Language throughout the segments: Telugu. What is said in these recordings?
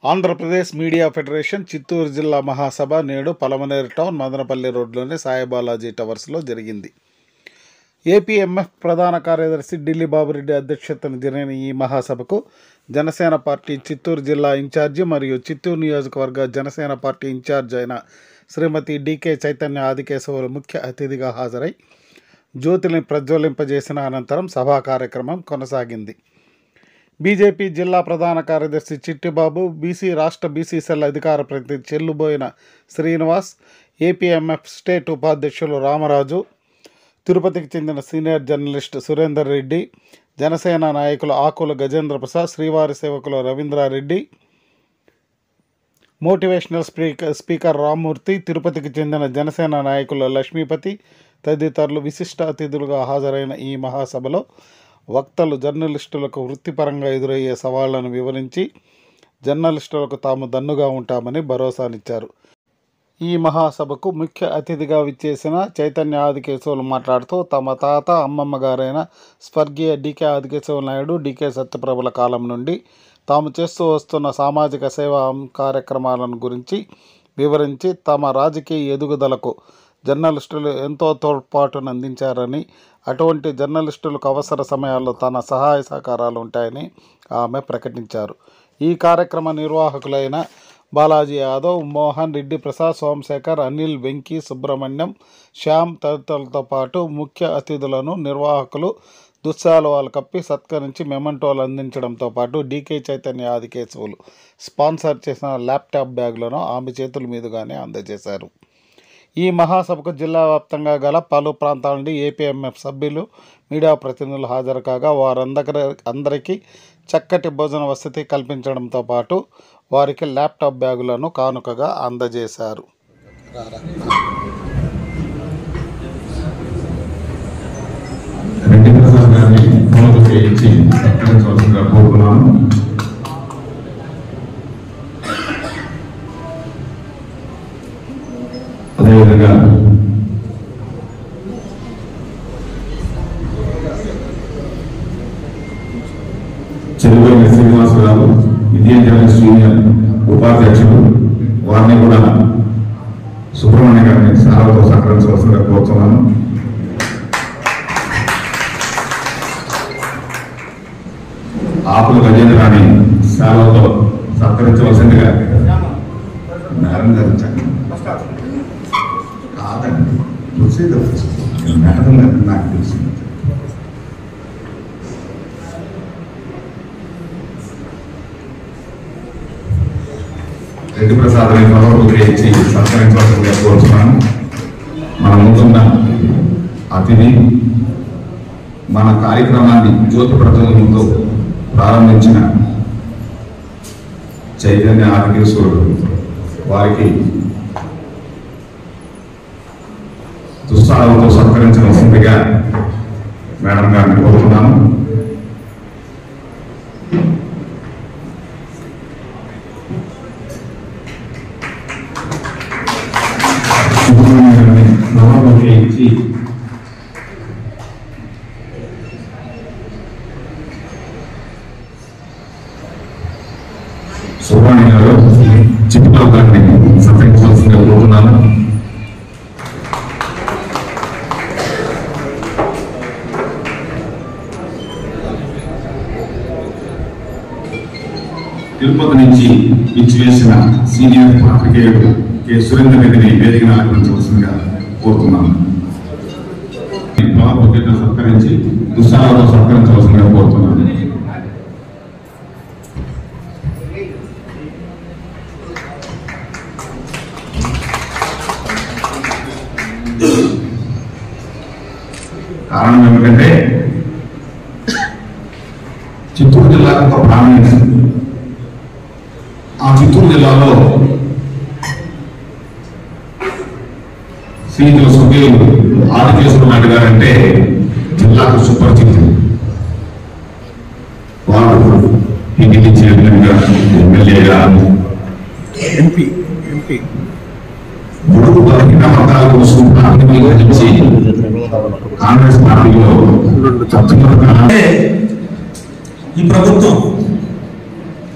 ఆంధ్రప్రదేశ్ మీడియా ఫెడరేషన్ చిత్తూరు జిల్లా మహాసభ నేడు పలమనేరు టౌన్ మదనపల్లి రోడ్లోని సాయిబాలాజీ టవర్స్లో జరిగింది. ఏపీఎంఎఫ్ ప్రధాన కార్యదర్శి ఢిల్లీ బాబురెడ్డి అధ్యక్షతన జరిగిన ఈ మహాసభకు జనసేన పార్టీ చిత్తూరు జిల్లా ఇన్ఛార్జి మరియు చిత్తూరు నియోజకవర్గ జనసేన పార్టీ ఇన్ఛార్జ్ అయిన శ్రీమతి డికే చైతన్య ఆదికేశవులు ముఖ్య అతిథిగా హాజరై జ్యోతిని ప్రజ్వలింపజేసిన అనంతరం సభా కార్యక్రమం కొనసాగింది. బీజేపీ జిల్లా ప్రధాన కార్యదర్శి చిట్టిబాబు, బీసీ రాష్ట్ర బీసీ సెల్ అధికార ప్రతినిధి చెల్లుబోయిన శ్రీనివాస్, ఏపీఎంఎఫ్ స్టేట్ ఉపాధ్యక్షులు రామరాజు, తిరుపతికి చెందిన సీనియర్ జర్నలిస్ట్ సురేందర్ రెడ్డి, జనసేన నాయకులు ఆకుల గజేంద్ర ప్రసాద్, శ్రీవారి సేవకులు రవీంద్రారెడ్డి, మోటివేషనల్ స్పీకర్ రామ్మూర్తి, తిరుపతికి చెందిన జనసేన నాయకులు లక్ష్మీపతి తదితరులు విశిష్ట అతిథులుగా హాజరైన ఈ మహాసభలో వక్తలు జర్నలిస్టులకు వృత్తిపరంగా ఎదురయ్యే సవాళ్లను వివరించి జర్నలిస్టులకు తాము దన్నుగా ఉంటామని భరోసానిచ్చారు. ఈ మహాసభకు ముఖ్య అతిథిగా విచ్చేసిన చైతన్య ఆదికేశవులు మాట్లాడుతూ తమ తాత అమ్మమ్మ గారైన స్వర్గీయ డికే ఆదికేశవ నాయుడు, డికే సత్యప్రభల కాలం నుండి తాము చేస్తూ వస్తున్న సామాజిక సేవా కార్యక్రమాలను గురించి వివరించి తమ రాజకీయ ఎదుగుదలకు జర్నలిస్టులు ఎంతో తోడ్పాటును అందించారని, అటువంటి జర్నలిస్టులకు అవసర సమయాల్లో తన సహాయ సహకారాలు ఉంటాయని ఆమె ప్రకటించారు. ఈ కార్యక్రమ నిర్వాహకులైన బాలాజీ యాదవ్, మోహన్ రెడ్డి, ప్రసాద్, సోమశేఖర్, అనిల్, వెంకీ, సుబ్రహ్మణ్యం, శ్యామ్ తదితరులతో పాటు ముఖ్య అతిథులను నిర్వాహకులు దుశ్శాలువాలు కప్పి సత్కరించి మెమంటోలు అందించడంతో పాటు డీకే చైతన్య ఆదికేశవులు స్పాన్సర్ చేసిన ల్యాప్టాప్ బ్యాగులను ఆమె చేతుల మీదుగానే అందజేశారు. ఈ మహాసభకు జిల్లా వ్యాప్తంగా గల పలు ప్రాంతాల నుండి ఏపీఎంఎఫ్ సభ్యులు, మీడియా ప్రతినిధులు హాజరు కాగా అందరికీ చక్కటి భోజన వసతి కల్పించడంతో పాటు వారికి ల్యాప్టాప్ బ్యాగులను కానుకగా అందజేశారు. అదేవిధంగా చెరువుల శ్రీనివాసరావు, ఇండియన్ జర్నలిస్ట్ యూనియన్ ఉపాధ్యక్షుడు, వారిని కూడా సుబ్రహ్మణ్య గారిని సారాలతో సహకరించవలసిందిగా కోరుతున్నాను. ఆకుల గజేంద్రాన్ని సారాలతో సత్కరించవలసిందిగా మేడం గారు కాదండి ప్రొసీజర్ మేడం గారు నాకు తెలిసింది. రెడ్డి ప్రసాద్ ఉపయోగించి సత్కరించవలసిందిగా కోరుతున్నాను. మన ముందున్న అతిథి మన కార్యక్రమాన్ని జ్యోతి ప్రజ్వలనంతో ప్రారంభించిన చైతన్య ఆదికేశవుడు, వారికి దుస్సాలతో సత్కరించవలసిందిగా మేడం గారిని కోరుతున్నాను. ఉపయోగించి సుబ్రహ్మణ్య గారు చిట్టుబాబు గారిని సత్కరించవలసిందిగా కోరుతున్నాను. తిరుపతి నుంచి ఇచ్చివేసిన సీనియర్ పాత్రికేయుడు కె సురేందర్ రెడ్డిని వేదికను ఆహ్వానించవలసిందిగా కోరుతున్నాను. సత్కరించి దుస్సాలతో సత్కరించవలసిందిగా కోరుతున్నాను. కారణం ఏమిటంటే చిత్తూరు జిల్లాకు ఒక ప్రావీణ్యత. ఆ చిత్తూరు జిల్లాలో శ్రీనివాస సభ్యులు ఆదికేశవ నాయుడు గారు అంటే జిల్లాకు సుపరిచితులు. వారు టీడీపీ చైర్మన్ గా, ఎమ్మెల్యేగా, బడుగు బలహీన వర్గాల కోసం ప్రాథమికంగా నుంచి కాంగ్రెస్ పార్టీలో అంటే ఈ ప్రభుత్వం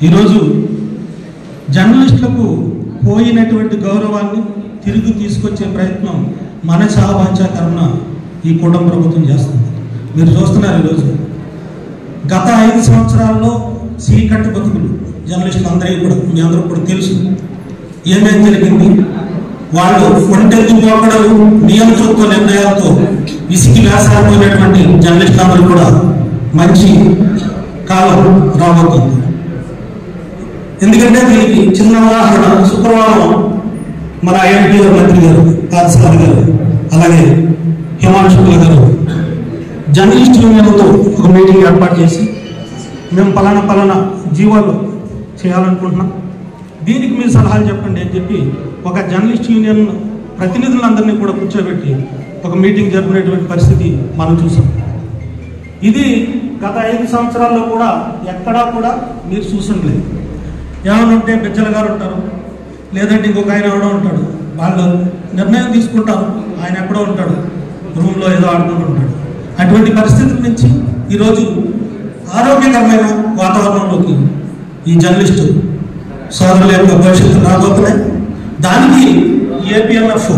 ఈరోజు జర్నలిస్టులకు పోయినటువంటి గౌరవాన్ని తిరిగి తీసుకొచ్చే ప్రయత్నం మన సహవాంఛాకరణ ఈ కూటమి ప్రభుత్వం చేస్తుంది. మీరు చూస్తున్నారు ఈరోజు గత 5 సంవత్సరాల్లో చీకటి బతుకులు జర్నలిస్టులు అందరికీ కూడా మీ అందరూ కూడా తెలుసు ఏమేం జరిగింది. వాళ్ళు ఒంటెత్తు పోకడలు నియంతృత్వ నిర్ణయాలతో విసిగి వేసారిపోయినటువంటి జర్నలిస్టులు అందరూ కూడా మంచి కాలం రాబోతుంది. ఎందుకంటే దీనికి చిన్న ఉదాహరణ శుక్రవారం మన ఐఎంపీ మంత్రి గారు పార్థసారథి గారు అలాగే హిమాంశు శుక్లా గారు జర్నలిస్ట్ యూనియన్తో ఒక మీటింగ్ ఏర్పాటు చేసి మేము పలానా జీవాలు చేయాలనుకుంటున్నాం, దీనికి మీరు సలహాలు చెప్పండి అని చెప్పి ఒక జర్నలిస్ట్ యూనియన్ ప్రతినిధులందరినీ కూడా కూర్చోబెట్టి ఒక మీటింగ్ జరిపినటువంటి పరిస్థితి మనం చూసాం. ఇది గత 5 సంవత్సరాల్లో కూడా ఎక్కడా కూడా మీరు చూసట్లేదు. ఏమైనా ఉంటే బిజ్జల గారు ఉంటారు, లేదంటే ఇంకొక ఆయన ఎవడో ఉంటాడు, వాళ్ళు నిర్ణయం తీసుకుంటారు, ఆయన ఎక్కడో ఉంటాడు, రూమ్లో ఏదో ఆడుకుంటూ ఉంటాడు. అటువంటి పరిస్థితుల నుంచి ఈరోజు ఆరోగ్యకరమైన వాతావరణంలోకి ఈ జర్నలిస్టు సోదరుల యొక్క భవిష్యత్తు రాబోతున్నాయి. దానికి ఏపీఎంఎఫ్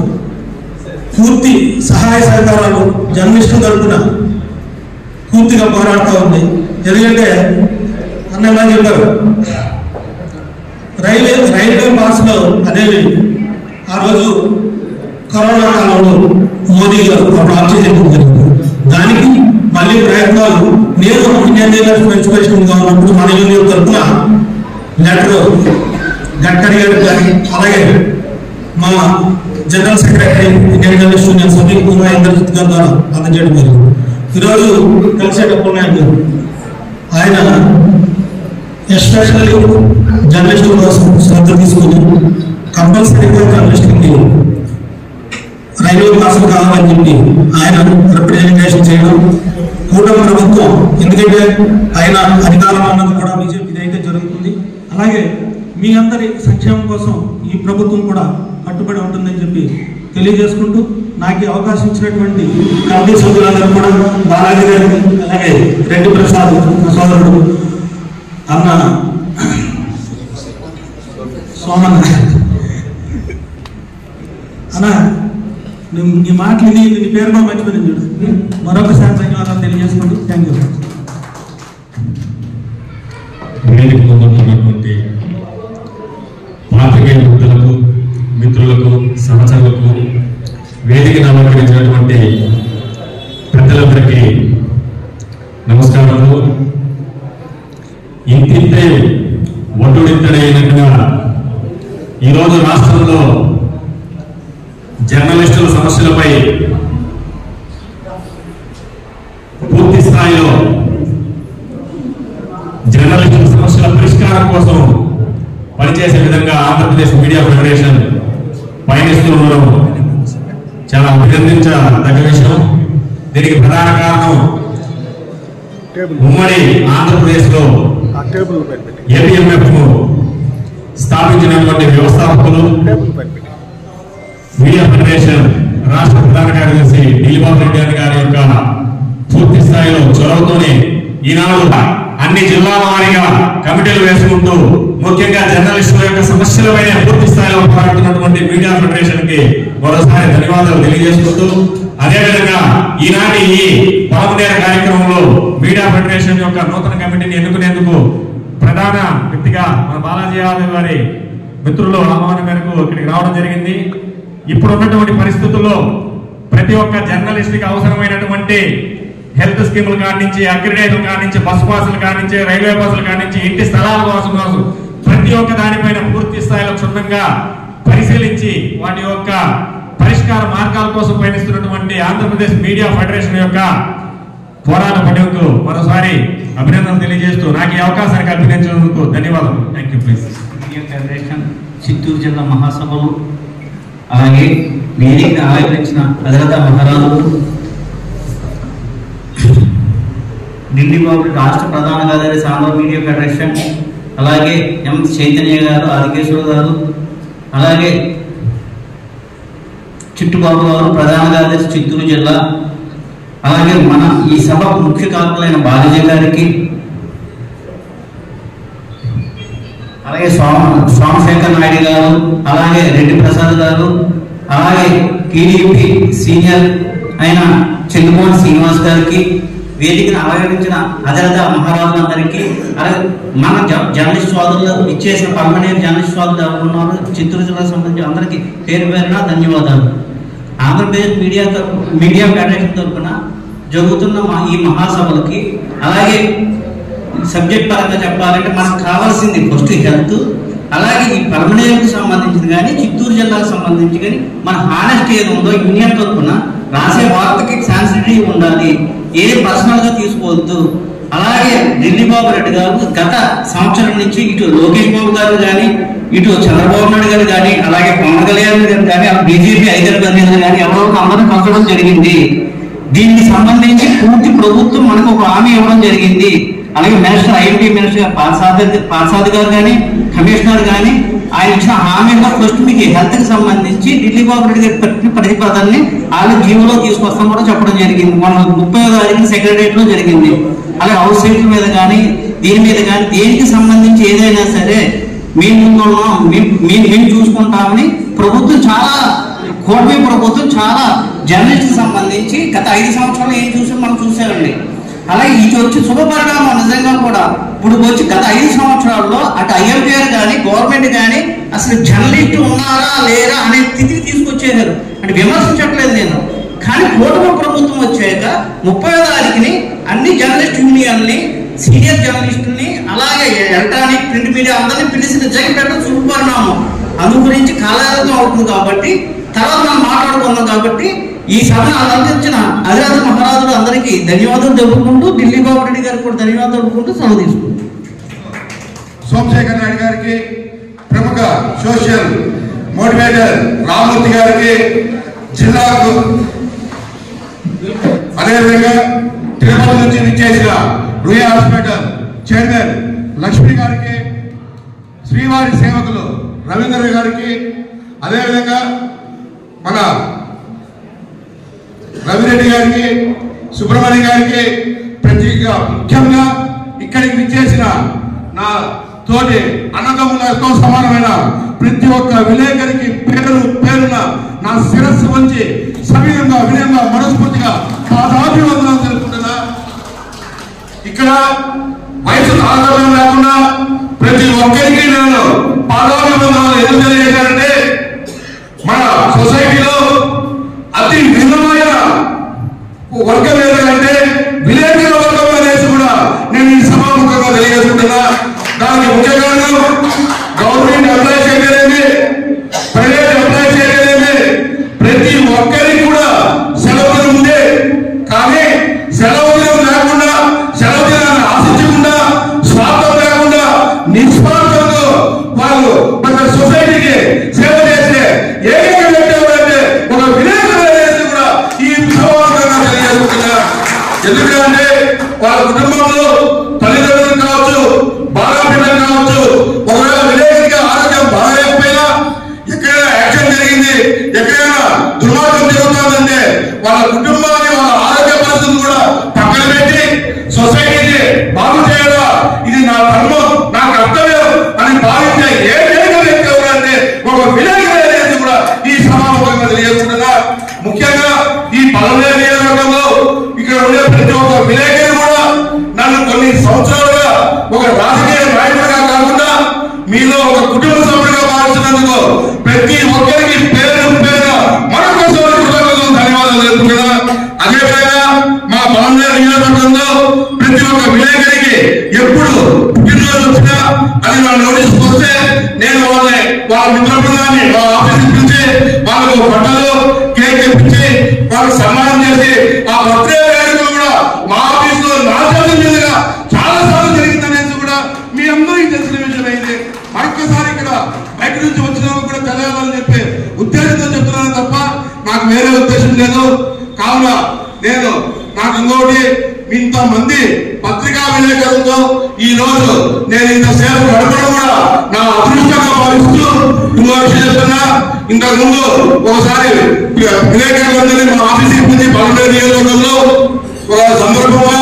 పూర్తి సహాయ సహకారాలు జర్నలిస్టులు తరపున పూర్తిగా పోరాడుతూ ఉంది. ఎందుకంటే అన్నలా చెప్పారు, రైల్వే పాస్లో అనేవి ఆ రోజు కరోనా కాలంలో మోదీ గారు ఆఫ్ చేయడం జరిగింది. దానికి మళ్ళీ ప్రయత్నాలు నేను ఇండియన్ రైల్వే ప్రెసిడెంట్గా ఉన్నప్పుడు మన యూనియన్ తరఫున లెటర్ గడ్కరీ గారికి కానీ అలాగే మా general secretary Indian journalist union సభ్యులు కుమార్ ఇంద్రజిత్ గారి ద్వారా అందజేయడం జరిగింది. ఈరోజు కలిసేటప్పుడు ఆయన ఎస్పెషల్లీ జర్నలిస్టుల కోసం శ్రద్ధ తీసుకుని కంపల్సరీగా జర్నలిస్టులకి రైల్వే పాసులు కావాలని చెప్పి ఆయన రిప్రజెంటేషన్ చేయడం, కూటమి ప్రభుత్వం ఎందుకంటే ఆయన అధికారం అన్నది కూడా బీజేపీ అయితే జరుగుతుంది. అలాగే మీ అందరి సంక్షేమం కోసం ఈ ప్రభుత్వం కూడా కట్టుబడి ఉంటుందని చెప్పి తెలియజేసుకుంటూ నాకు ఈ అవకాశం ఇచ్చినటువంటి కమిటీ సభ్యులందరూ కూడా బాలాజీ గారికి అలాగే రెడ్డి ప్రసాద్ సోదరుడు అన్న సోమన్ అన్న నీ మాటలు నీ పేరు కూడా మర్చిపోయింది చూడు. మరొకసారి ధన్యవాదాలు తెలియజేసుకోండి. Thank you. వేదిక ముందున్నటువంటి పాత్రికేయ మిత్రులకు మిత్రులకు సహచరులకు వేదికను అలంకరించినటువంటి పెద్దలందరికీ నమస్కారములు. ఇంతింతే ఒడ్డుడిద్దడైనట్టుగా ఈరోజు రాష్ట్రంలో జర్నలిస్టుల సమస్యలపై పూర్తి స్థాయిలో జర్నలిస్టుల సమస్యల పరిష్కారం కోసం పనిచేసే విధంగా ఆంధ్రప్రదేశ్ మీడియా ఫెడరేషన్ పయనిస్తూ ఉండడం చాలా అభినందించదగ్గ విషయం. దీనికి ప్రధాన కారణం ఉమ్మడి ఆంధ్రప్రదేశ్ లో ఏపీఎంఎఫ్ స్థాపించినటువంటి వ్యవస్థాపకులు మీడియా ఫెడరేషన్ రాష్ట్ర ప్రధాన కార్యదర్శి ఢిల్లీబాబు రెడ్డి గారి యొక్క పూర్తి స్థాయిలో చొరవతోనే ఈనాడు అన్ని జిల్లాల వారీగా కమిటీలు వేసుకుంటూ ముఖ్యంగా జర్నలిస్టుల యొక్క సమస్యలపై పూర్తి స్థాయిలో పోరాడుతున్నటువంటి మీడియా ఫెడరేషన్ కి మరోసారి ధన్యవాదాలు తెలియజేసుకుంటూ, అదేవిధంగా ఈనాటి ఈ పాల్గొనే కార్యక్రమంలో మీడియా ఫెడరేషన్ యొక్క నూతన కమిటీని ఎన్నుకునేందుకు ప్రధాన వ్యక్తిగా మన బాలాజీ యాదవ్ గారి మిత్రులు ఆహ్వానం మేరకు ఇక్కడికి రావడం జరిగింది. ఇప్పుడు ఉన్నటువంటి పరిస్థితుల్లో ప్రతి ఒక్క జర్నలిస్ట్ కి అవసరమైనటువంటి హెల్త్ స్కీముల కాడి నుంచి, అగ్రిడేషన్ కాడి నుంచి, బస్ పాసుల కాడి నుంచి, రైల్వే బస్సుల కాడి నుంచి, ఇంటి స్థలాల కోసం ప్రతి ఒక్క దానిపైన పూర్తి స్థాయిలో క్షుణ్ణంగా పరిశీలించి వాటి యొక్క పరిష్కార మార్గాల కోసం పయనిస్తున్నటువంటి ఆంధ్రప్రదేశ్ మీడియా ఫెడరేషన్ యొక్క పోరాట పట్టుకు మరోసారి అభినందనలు తెలియజేస్తూ నాకు ఈ అవకాశాన్ని కల్పించినందుకు ధన్యవాదాలు. Thank you. Please. Media federation Chittoor జిల్లా మహాసభలు అలాగే వేదికను ఆవిష్కరించిన భద్రతా మహారాజులు, ఢిల్లీ బాబు రాష్ట్ర ప్రధాన కార్యదర్శి ఆంధ్ర మీడియా ఫెడరేషన్, అలాగే ఎం చైతన్య గారు, ఆదికేశ్వర గారు, అలాగే చిట్టుబాబు గారు, ప్రధాన కార్యదర్శి చిత్తూరు జిల్లా, అలాగే మన ఈ సభ ముఖ్య కారకులైన బాలాజీ గారికి, అలాగే సోమశేఖర్ నాయుడు గారు, అలాగే రెడ్డి ప్రసాద్ గారు, అలాగే టీడీపీ సీనియర్ అయిన చంద్రమోహన్ శ్రీనివాస్ గారికి, వేదికను అలంకరించిన అజరద మహారాజులందరికీ, అలాగే మన జర్నలిస్ట్ సోదరులు ఇచ్చేసిన పర్మనెంట్ జర్నలిస్ట్ సోదరులు ఎవరు ఉన్నారు చిత్తూరు జిల్లాకు సంబంధించి అందరికీ పేరు పేరున ధన్యవాదాలు. ఆంధ్రప్రదేశ్ మీడియా ఫెడరేషన్ తరఫున జరుగుతున్న ఈ మహాసభలకి, అలాగే సబ్జెక్ట్ పరంగా చెప్పాలంటే మనకు కావాల్సింది ఫస్ట్ హెల్త్, అలాగే ఈ పర్మనెంట్కి సంబంధించింది కానీ చిత్తూరు జిల్లాకు సంబంధించి కానీ మన హానెస్ట్ ఏది ఉందో యూనియన్ తరఫున రాసే వార్తకి సెన్సిటివిటీ ఉండాలి, ఏ పర్సనల్గా తీసుకోవద్దు. అలాగే ఢిల్లీ బాబు రెడ్డి గారు గత సంవత్సరం నుంచి ఇటు లోకేష్ బాబు గారు కానీ, ఇటు చంద్రబాబు నాయుడు గారు కానీ, అలాగే పవన్ కళ్యాణ్ గారు కానీ, బీజేపీ ఐదర్ ప్రతినిధులు కానీ ఎవరో అందరూ కలవడం జరిగింది. దీనికి సంబంధించి పూర్తి ప్రభుత్వం మనకు ఒక హామీ ఇవ్వడం జరిగింది. అలాగే మినిస్టర్ ఐఎంటీ మినిస్టర్ పార్సాద్ గారు కానీ, కమిషనర్ కానీ ఆయన ఇచ్చిన హామీలో ఫస్ట్ మీకు హెల్త్ కి సంబంధించి ఢిల్లీ బాబు రెడ్డి గారి ప్రతిపాదనని వాళ్ళు జీవోలో తీసుకొస్తాం కూడా చెప్పడం జరిగింది. మన 30వ తారీఖున సెక్రటరియట్ లో జరిగింది. అలాగే హౌస్ సైట్ల మీద కానీ దీని మీద కానీ దేనికి సంబంధించి ఏదైనా సరే మేము ముందున్నాం, మేము చూసుకుంటామని ప్రభుత్వం చాలా కూటమి ప్రభుత్వం చాలా జర్నలిస్ట్ కి సంబంధించి గత 5 సంవత్సరాలు ఏం చూసి మనం చూసామండి. అలాగే ఇది వచ్చి శుభపరిణామం నిజంగా కూడా. ఇప్పుడు వచ్చి గత 5 సంవత్సరాల్లో అటు ఐఎంపీఆర్ కానీ గవర్నమెంట్ కానీ అసలు జర్నలిస్ట్ ఉన్నారా లేరా అనే స్థితికి తీసుకొచ్చేసారు. అంటే విమర్శించట్లేదు నేను, కానీ కూటమి ప్రభుత్వం వచ్చాక 30వ తారీఖుని అన్ని జర్నలిస్ట్ యూనియన్ని, సీనియర్ జర్నలిస్టుల్ని, అలాగే ఎలక్ట్రానిక్ ప్రింట్ మీడియా అందరినీ పిలిచి నిజంగా పెట్టడం శుభపరిణామం. అందు గురించి కాలాలతో అవుతుంది కాబట్టి తర్వాత మనం మాట్లాడుకున్నాం. కాబట్టి ఈ సభను అలంకరించిన అజరద మహారాజులు అందరికీ ధన్యవాదాలు తెలుపుకుంటూ, ఢిల్లీ బాబు రెడ్డి గారికి కూడా ధన్యవాదాలు తెలుపుకుంటూ సెలవు తీసుకుంటాం. సోమశేఖర్ నాయుడు గారికి, ప్రముఖ సోషల్ మోటివేటర్ రామూర్తి గారికి, జిల్లాకు అదేవిధంగా తిరుపతి నుంచి విచ్చేసిన రూయా హాస్పిటల్ చైర్మన్ లక్ష్మి గారికి, శ్రీవారి సేవకులు రవీంద్ర గారికి, అదేవిధంగా మన రవిరెడ్డి గారికి, సుబ్రహ్మణ్య గారికి, ముఖ్యంగా ఇక్కడికి విచ్చేసిన నా తోటి అన్నదమ్ములతో సమానమైన ప్రతి ఒక్క విలేకరికి పేరు పేరున నా శిరస్సు వంచి సవినంగా వినయంగా మనస్ఫూర్తిగా పాదాభివందనం తెలుపుతున్నా. ఇక్కడ వయసు ఆధారం లేకుండా ప్రతి ఒక్కరికి నేను పాదాభివందనాలు ఎందుకు తెలియజేశానంటే, మన సొసైటీలో అతి విలువైన వర్గం ఏదంటే విలేకరుల వర్గం అనేసి కూడా నేను ఈ సభాముఖంగా తెలియజేసుకుంటున్నా. దానికి ముఖ్య కారణం గవర్నమెంట్ అప్లై చేయలేమి, ప్రైవేట్ అప్లై చేయలేమి, ప్రతి ఒక్కరికి కూడా సెలవు దినం ఉంది. కానీ సెలవు దినం లేకుండా, సెలవు దినాన్ని ఆశించకుండా, స్వార్థం లేకుండా నిస్వార్థంగా వాళ్ళు మన సొసైటీకి సేవ చేసే ఏకైక వ్యక్తి ఎవరంటే ఒక విలేకరు అనేది కూడా ఈ సభాముఖంగా తెలియజేసుకుంటున్నా. ఎందుకంటే వాళ్ళ కుటుంబంలో తల్లిదండ్రులు కావచ్చు, బాగా పిల్లలు కావచ్చు, ఒకవేళ విలేకరికి ఆరోగ్యం బాగాలేకపోయినా, ఎక్కడైనా యాక్సిడెంట్ జరిగింది, ఎక్కడైనా దుర్మార్గం జరుగుతుందంటే వాళ్ళ కుటుంబాన్ని, వాళ్ళ ఆరోగ్య పరిస్థితులు కూడా పక్కన పెట్టి సొసైటీని బాగు చేయడం ఇది నా ధర్మం, నా కర్తవ్యం అని భావించే ఏకైక వ్యక్తి ఎవరంటే ఒక విలేకరు అనేది కూడా ఈ సభాముఖంగా తెలియజేస్తున్నా. ముఖ్యంగా ఈ పలమనేరు నియోజకవర్గంలో ఇక్కడ ఉండే ప్రతి ఒక్క విలేకరు కూడా నన్ను కొన్ని సంవత్సరాలుగా ఒక రాజకీయ నాయకుడిగా కాకుండా మీలో ఒక కుటుంబ సభ్యుడిగా భావించినందుకు ప్రతి ఒక్కరికి పేరు పేరు మరొకసారి ధన్యవాదాలు తెలుపుతున్నా. అదేవిధంగా మా పలమనేరు నియోజకవర్గంలో ప్రతి ఒక్క విలేకరికి ఎప్పుడు పుట్టినరోజు వచ్చినా అది నా నోటీస్ వస్తే నేను వాళ్ళ మిత్ర బృందాన్ని వాళ్ళ ఆఫీస్కి పిలిచి వాళ్ళకు బట్టలు కేక్ తెప్పించి వాళ్ళకి సన్మానం చేసి ఆ బర్త్డే వేడుకలు కూడా మా ఆఫీస్ లో నా చేతుల మీదుగా చాలా సార్లు జరిగిందనేది కూడా మీ అందరికీ తెలిసిన విషయం అయింది. మరొకసారి ఇక్కడ బయట నుంచి వచ్చిన కూడా తెలియాలని చెప్పి ఉద్దేశంతో చెప్తున్నాను తప్ప నాకు వేరే ఉద్దేశం లేదు. కావున నేను నాకు ఇంకోటి ఇంతమంది పత్రికా విలేకరులతో ఈ రోజు నేను ఇంత సేవ గడపడం కూడా నా అదృష్టంగా భావిస్తూ ఇంకో విషయం చెప్తున్నా. ఇంతకు ముందు ఒకసారి విలేకరులందరినీ మా ఆఫీస్ ఇబ్బంది పల్లెటూరు నియోజకవర్గంలో ఒక సందర్భంగా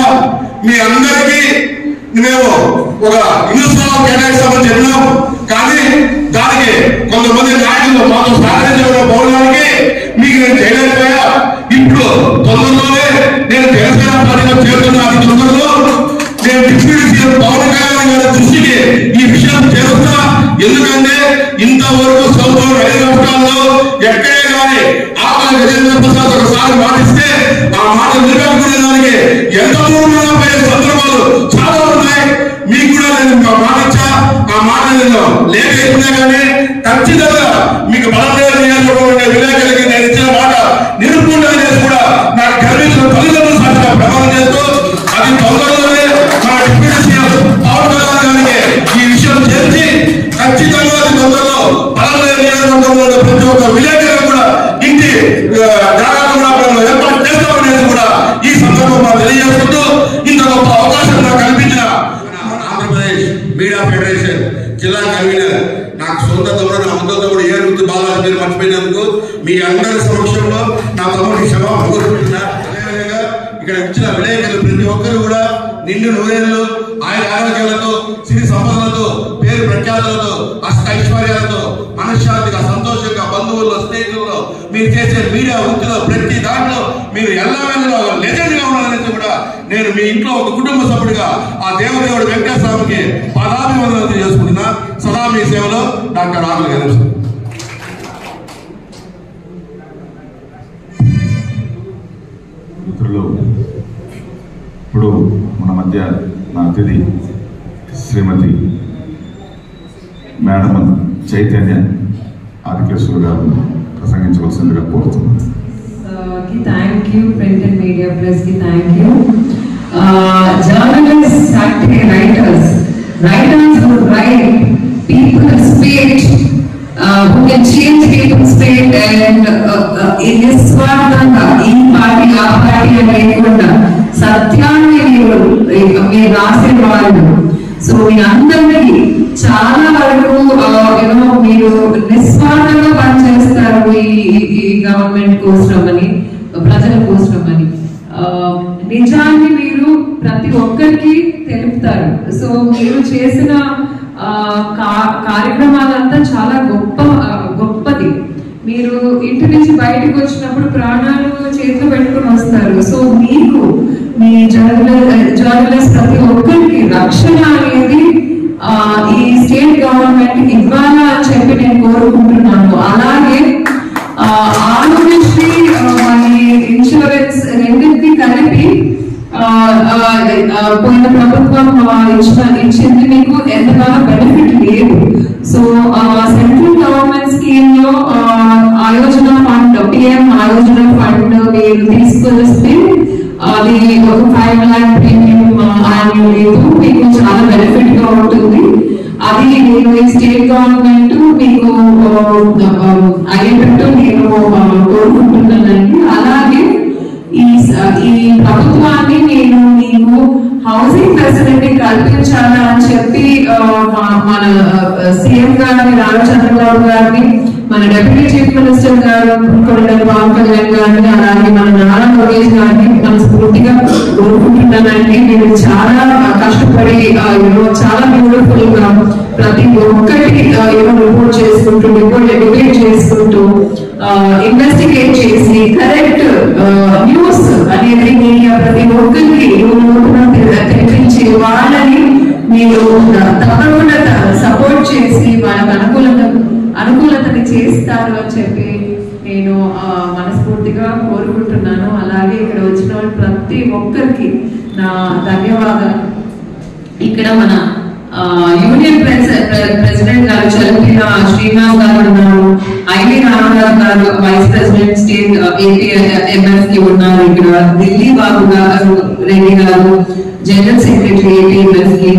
మీ అందరికీ మేము ఒక ఇల్లు స్థలం కేటాయిస్తామని చెప్పినాం. కానీ దానికి కొంతమంది నాయకులు మాతో సహకరించడం పౌరులకి మీకు నేను చేయలేకపోయా. ఇప్పుడు తొందరలోనే నేను జనసేన పార్టీలో చేరుతున్నా. అది తొందరలో నేను డిప్యూటీ సీఎం పవన్ కళ్యాణ్ గారి దృష్టికి ఈ విషయం చేరుతున్నా. ఎందుకంటే ఇంతవరకు సంవత్సరం 5 రాష్ట్రాల్లో ఎక్కడే కానీ ఆపల గజేంద్ర ప్రసాద్ ఒకసారి మాటిస్తే ఆ మాట నిలబెట్టుకునే దానికి ఎంత దూరం పోయే సందర్భాలు చాలా ఉన్నాయి. మీకు కూడా నేను మాట ఇచ్చా. ఆ మాట నేను లేట్ అయిపోయినా కానీ ఖచ్చితంగా మీకు బలమైన నియోజకవర్గంలో విలేకరులకి నేను ఇచ్చిన మాట నిరుపుకుంటాననేది కూడా నాకు గర్వించిన తల్లిదండ్రులు సాక్షిగా ప్రమాణం చేస్తూ అది తొందరలోనే మన డిప్యూటీ సీఎం పవన్ కళ్యాణ్ గారికి ఈ విషయం చేర్చి ఖచ్చితంగా అది తొందరలో బలమైన నియోజకవర్గంలో ప్రతి ఒక్క విలేకరులు కూడా ఇంటి జాగ్రత్త ఏర్పాటు చేస్తామనేది కూడా ఈ సందర్భంగా తెలియజేసుకుంటూ ఇంత గొప్ప అవకాశం నాకు కల్పించిన ఆంధ్రప్రదేశ్ మీడియా ఫెడరేషన్ జిల్లా కన్వీనర్ నాకు సొంత తమ్ముడు నా ముద్ద తమ్ముడు ఏ వృత్తి బాలాజీ మీరు మర్చిపోయినందుకు మీ అందరి సమక్షంలో నా తమ్ముడికి క్షమాపణ కోరుకుంటున్నా. అదేవిధంగా ఇక్కడ ఇచ్చిన విలేకరులు ప్రతి ఒక్కరు కూడా నిండు నూరేళ్లు ఆయన ఆరోగ్యాలతో సిరి సంపదలతో పేరు ప్రఖ్యాతులతో అష్ట ఐశ్వర్యాలతో మనశ్శాంతిగా సంతోషంగా బంధువుల్లో స్నేహితుల్లో మీరు చేసే మీడియా వృత్తిలో ప్రతి దాంట్లో మీరు ఎల్లవేళలో లెజెండ్ గా ఉండాలనేది కూడా నేను మీ ఇంట్లో ఒక కుటుంబ సభ్యుడిగా ఆ దేవదేవుడు వెంకటేశ్వరకి పదాభివందనలు చేసుకుంటున్నా. సదా మీ సేవలో డాక్టర్ రాహుల్ గారు. మిత్రులు, ఇప్పుడు మన మధ్య నా అతిథి శ్రీమతి మేడం చైతన్య ఆదికేశ్వర గారు ప్రసంగించవలసిందిగా కోరుతున్నాను. Thank you, print and media press ki thank you. Journalists, actually writers who write people's fate, who can change people's fate and in this స్వార్థంగా ఈ పార్టీ ఆ పార్టీ అని లేకుండా సత్యాన్ని మీరు రాసే వాళ్ళు. సో మీ అందరికీ చాలా వరకు మీరు నిస్వార్థంగా పనిచేస్తారు ఈ గవర్నమెంట్ కోసం అని, ప్రజల కోసం అని. నిజాన్ని మీరు ప్రతి ఒక్కరికి తెలుపుతారు. సో మీరు చేసిన కార్యక్రమాలంతా చాలా గొప్పది. మీరు ఇంటి నుంచి బయటకు వచ్చినప్పుడు ప్రాణాలు చేతిలో పెట్టుకుని వస్తారు. సో మీకు మీ జర్నలిస్ట్ ప్రతి ఒక్కరికి రక్షణ అనేది ఈ స్టేట్ గవర్నమెంట్ ఇవ్వాలా అని చెప్పి నేను కోరుకుంటున్నాను. అలాగే ఆరోగ్యశ్రీ మరి ఇన్సూరెన్స్ రెండింటినీ కలిపి పోయిన ప్రభుత్వం ఇచ్చింది మీకు ఎంతగానో బెనిఫిట్ లేదు. సో సెంట్రల్ గవర్నమెంట్ స్కీమ్ లో ఆయోజన ఫండ్, పిఎం ఆయోజన ఫండ్ మీరు తీసుకొస్తే అది ఒక 5 lakh ప్రీమియం యాన్యువల్లీ మీకు చాలా బెనిఫిట్ గా ఉంటుంది. అది నేను ఈ స్టేట్ గవర్నమెంట్ మీకు అయ్యేటట్టు నేను కోరుకుంటున్నానండి. అలాగే ఈ ప్రభుత్వాన్ని నేను మీకు హౌసింగ్ ఫెసిలిటీ కల్పించాలా అని చెప్పి మన సీఎం గారిని నారా చంద్రబాబు గారిని, మన డెప్యూటీ చీఫ్ మినిస్టర్ గారు కొడాలి పవన్ కళ్యాణ్ గారిని, అలాగే మన నారా లోకేష్ గారిని మనస్ఫూర్తిగా కోరుకుంటున్నానండి. మీరు చాలా కష్టపడి చాలా బ్యూటిఫుల్ గా ప్రతి ఒక్కటి రిపోర్ట్ చేసుకుంటూ, ఎడ్యుకేట్ చేసుకుంటూ, ఇన్వెస్టిగేట్ చేసి కరెక్ట్ న్యూస్ అనేది మీడియా ప్రతి ఒక్కరికి తెప్పించి వాళ్ళని మీరు తప్పకుండా సపోర్ట్ చేసి వాళ్ళకి అనుకూలతని చేస్తారు అని చెప్పి నేను మనస్ఫూర్తిగా కోరుకుంటున్నాను. అలాగే ఇక్కడ వచ్చిన వాళ్ళు ప్రతి ఒక్కరికి నా ధన్యవాదాలు. ఇక్కడ మన యూనియన్ ప్రెసిడెంట్ గారు చలపిన శ్రీనివాస్ గారు ఉన్నారు, I V Ramaraju garu vice president state AP MF కి ఉన్నారు, ఇక్కడ ఢిల్లీ బాబు గారు రెడ్డి గారు జనరల్ సెక్రటరీ ఏపీ ఎంఎఫ్ కి,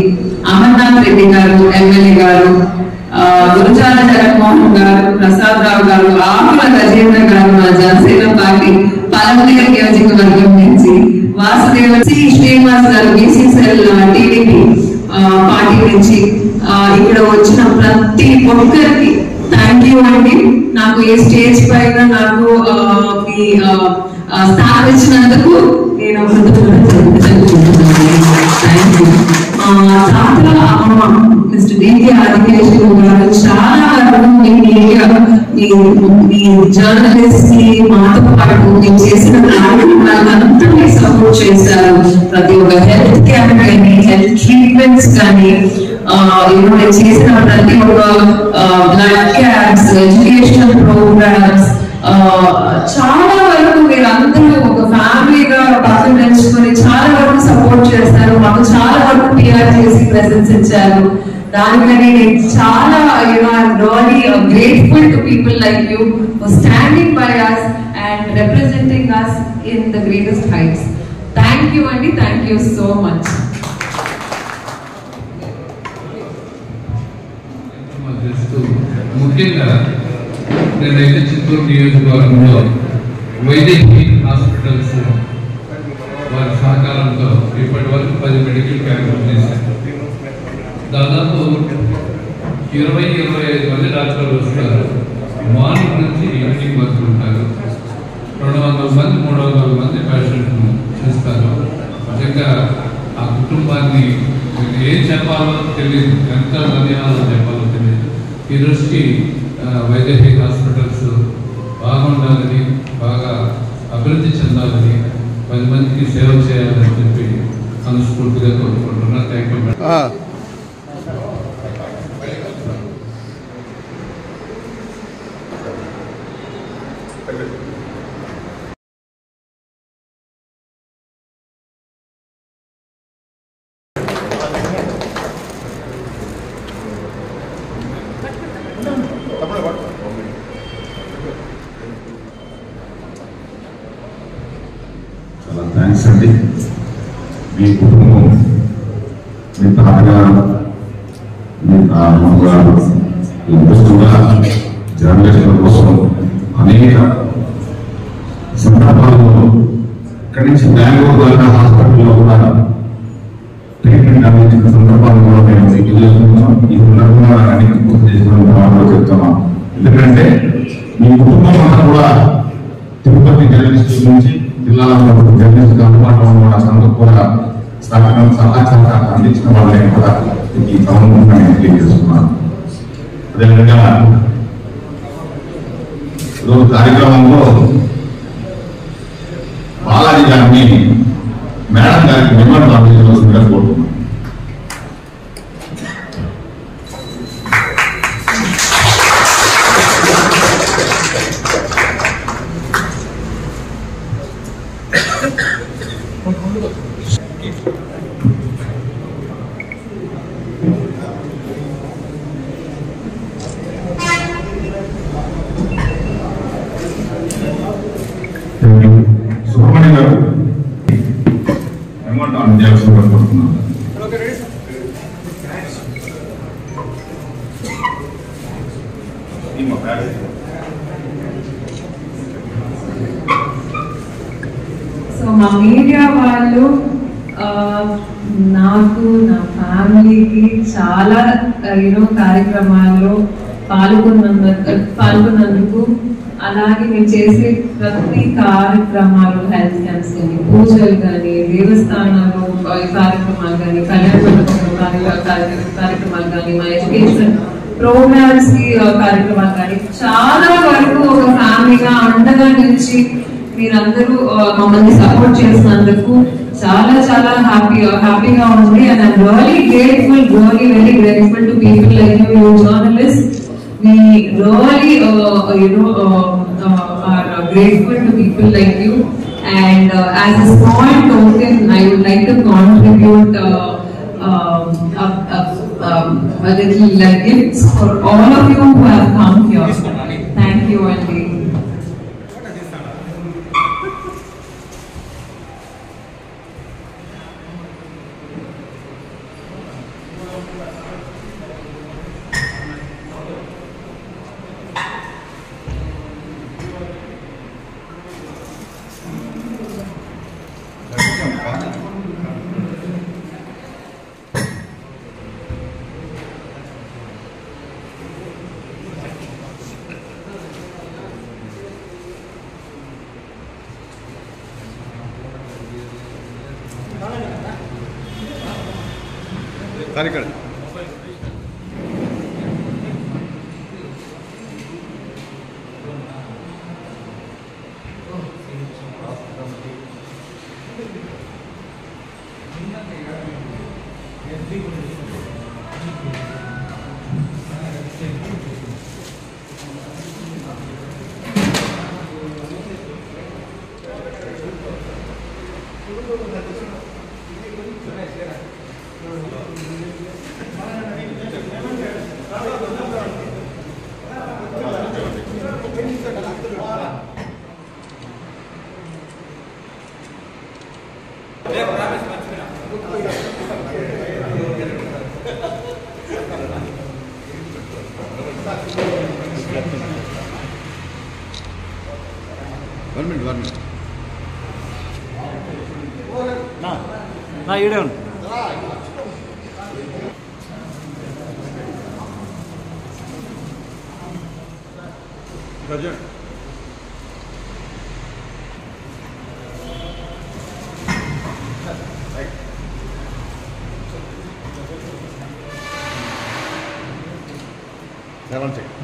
అమర్నాథ్ రెడ్డి గారు ఎమ్మెల్యే గారు, గురజాల జగన్మోహన్ గారు, ప్రసాద్ రావు గారు, ఆకుల గజేంద్ర గారు మన జనసేన పార్టీ పలమనేరు నియోజకవర్గం నుంచి, వాసుదేవ శ్రీనివాస్ గారు బీసీసీఎల్ టీడీపీ పార్టీ నుంచి ఇక్కడ వచ్చిన ప్రతి ఒక్కరికి థ్యాంక్ యూ అండి. నాకు ఈ స్టేజ్ పైన నాకు మీ స్థానం ఇచ్చినందుకు నేను థ్యాంక్ యూ. తాతల అమ్మ మిస్టర్ డికే ఆదికేశ్వర గారు చాలా వరకు మీ జర్నలిస్ట్ ని మాతో పాటు మేము చేసిన కార్యక్రమాలంతా సపోర్ట్ చేశారు. ప్రతి ఒక్క హెల్త్ క్యాంప్ కానీ హెల్త్ ట్రీట్మెంట్స్ కానీ నేను చేసిన ప్రతి ఒక్క బ్లడ్ క్యాంప్స్ ఎడ్యుకేషనల్ ప్రోగ్రామ్స్ చాలా వరకు మీరందరూ ఒక ఫ్యామిలీగా పక్కన తెచ్చుకొని చాలా వరకు సపోర్ట్ చేస్తారు. మాకు చాలా వరకు పిఆర్ చేసి ప్రెసెన్స్ ఇచ్చారు. దానికని నేను చాలా I'm really grateful to people like you for standing by us and representing us in the greatest heights. Thank you అండి, థ్యాంక్ యూ సో మచ్. ముఖ్యంగా నేనైతే చిత్తూరు నియోజకవర్గంలో వైదేహి హాస్పిటల్స్ వారి సహకారంతో ఇప్పటి వరకు 10 మెడికల్ క్యాంపులు చేశారు. దాదాపు 20-25 మంది డాక్టర్లు వస్తారు. మార్నింగ్ నుంచి ఈవినింగ్ వరకు ఉంటారు. 200 మంది 300 మంది పేషెంట్ను చూస్తారు. నిజంగా ఆ కుటుంబాన్ని ఏం చెప్పాలో తెలియదు, ఎంత ధన్యవాదాలు చెప్పాలో తెలియదు. ఈరోజుకి వైదేహి హాస్పిటల్స్ బాగుండాలని, బాగా అభివృద్ధి చెందాలని, 10 మందికి సేవ చేయాలని చెప్పి మనస్ఫూర్తిగా కోరుకుంటున్నా. Thank you madam. చాలా థ్యాంక్స్ అండి. మీ కుటుంబం, మీ తాతగారు, మీ అమ్మగారు ఇంట్రెస్ట్గా జర్నలిస్టుల కోసం అనేక సందర్భాల్లో ఇక్కడి నుంచి బెంగళూరు దాకా హాస్పిటల్లో కూడా ట్రీట్మెంట్ అందించిన సందర్భాలు కూడా మేము తెలియజేస్తున్నాం. ఈ సందర్భంగా అన్ని పూర్తి చేసిన భావనలో చెప్తున్నాం. ఎందుకంటే మీ కుటుంబం అంతా కూడా తిరుపతి జర్నలిస్టుల నుంచి జిల్లాలో జర్నలిస్ట్ అందుబాటులో ఉన్న సందర్భం కూడా సహకారం అందించిన వాళ్ళని కూడా ఈ సందర్భంగా నేను తెలియజేస్తున్నాను. అదేవిధంగా ఈరోజు కార్యక్రమంలో బాలాజీ గారిని మేడం గారికి మెమోరియల్ అందించవలసిందిగా కోరుతున్నాను. సుబ్రహ్మణ్యం గారు అమౌంట్ అందజేయాల్సిందిగా కోరుతున్నాను. సో మా మీడియా వాళ్ళు నాకు, నా ఫ్యామిలీకి చాలా కార్యక్రమాల్లో పాల్గొన్నందుకు, అలాగే మేము చేసే ప్రతి కార్యక్రమాలు, హెల్త్ క్యాంప్స్ కానీ, పూజలు కానీ, దేవస్థానాలు కార్యక్రమాలు కానీ, కళ్యాణ కార్యక్రమాలు కానీ, మా ఎడ్యుకేషన్ ప్రోగ్రామ్స్ కార్యక్రమాలు కానీ, చాలా వరకు ఒక ఫ్యామిలీగా అండగా నిలిచి మీరందరూ మమ్మల్ని సపోర్ట్ చేసినందుకు చాలా చాలా హ్యాపీగా ఉంది. And I'm really grateful, very grateful to people like you journalist. We really are grateful to people like you, and as a small token I would like to contribute a little gifts for all of you who have come here. Thank you, Andy. ఈడే ఉంది. Seven check.